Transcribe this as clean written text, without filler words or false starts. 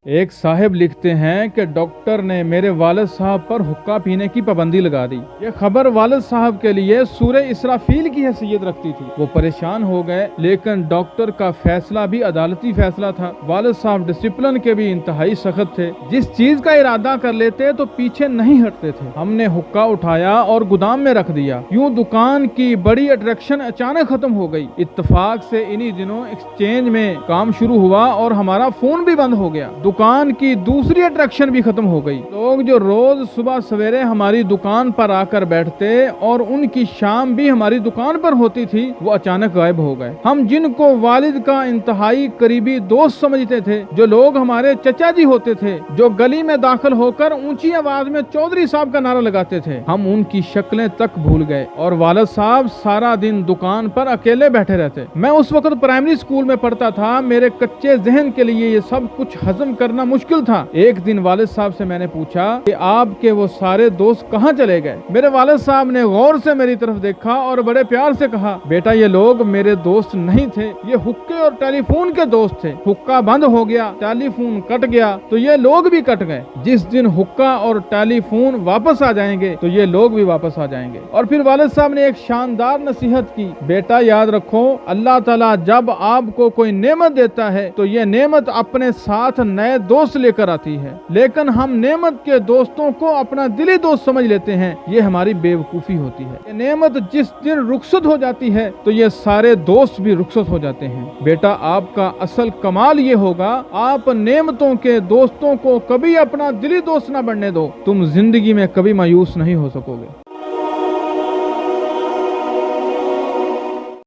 ایک صاحب لکھتے ہیں کہ ڈاکٹر نے میرے والد صاحب پر حقہ پینے کی پابندی لگا دی۔ یہ خبر والد صاحب کے لیے سورہ اسرافیل کی حیثیت رکھتی تھی۔ وہ پریشان ہو گئے، لیکن ڈاکٹر کا فیصلہ بھی عدالتی فیصلہ تھا۔ والد صاحب ڈسپلن کے بھی انتہائی سخت تھے، جس چیز کا ارادہ کر لیتے تو پیچھے نہیں ہٹتے تھے۔ ہم نے حقہ اٹھایا اور گودام میں رکھ دیا۔ یوں دکان کی بڑی اٹریکشن اچانک ختم ہو گئی۔ اتفاق سے انہی دنوں ایکسچینج میں کام شروع ہوا اور ہمارا فون بھی بند ہو گیا۔ دکان کی دوسری اٹریکشن بھی ختم ہو گئی۔ لوگ جو روز صبح سویرے ہماری دکان پر آ کر بیٹھتے اور ان کی شام بھی ہماری دکان پر ہوتی تھی، وہ اچانک غائب ہو گئے۔ ہم جن کو والد کا انتہائی قریبی دوست سمجھتے تھے، جو لوگ ہمارے چچا جی ہوتے تھے، جو گلی میں داخل ہو کر اونچی آواز میں چودھری صاحب کا نعرہ لگاتے تھے، ہم ان کی شکلیں تک بھول گئے اور والد صاحب سارا دن دکان پر اکیلے بیٹھے رہتے۔ میں اس وقت پرائمری اسکول میں پڑھتا تھا۔ میرے کچے ذہن کے لیے یہ سب کچھ ہضم کرنا مشکل تھا۔ ایک دن والد صاحب سے میں نے پوچھا کہ آپ کے وہ سارے دوست کہاں چلے گئے؟ میرے والد صاحب نے غور سے میری طرف دیکھا اور بڑے پیار سے کہا، بیٹا یہ لوگ میرے دوست نہیں تھے، یہ حقے اور ٹیلی فون کے دوست تھے۔ حقہ بند ہو گیا، ٹیلی فون کٹ گیا تو یہ لوگ بھی کٹ گئے۔ جس دن حقہ اور ٹیلی فون واپس آ جائیں گے تو یہ لوگ بھی واپس آ جائیں گے۔ اور پھر والد صاحب نے ایک شاندار نصیحت کی، بیٹا یاد رکھو، اللہ تعالیٰ جب آپ کو کوئی نعمت دیتا ہے تو یہ نعمت اپنے ساتھ نئے دوست لے کر آتی ہے، لیکن ہم نعمت کے دوستوں کو اپنا دلی دوست سمجھ لیتے ہیں، یہ ہماری بے وقوفی ہوتی ہے۔ یہ نعمت جس دن رخصت ہو جاتی ہے تو یہ سارے دوست بھی رخصت ہو جاتے ہیں۔ بیٹا آپ کا اصل کمال یہ ہوگا، آپ نعمتوں کے دوستوں کو کبھی اپنا دلی دوست نہ بننے دو، تم زندگی میں کبھی مایوس نہیں ہو سکو گے۔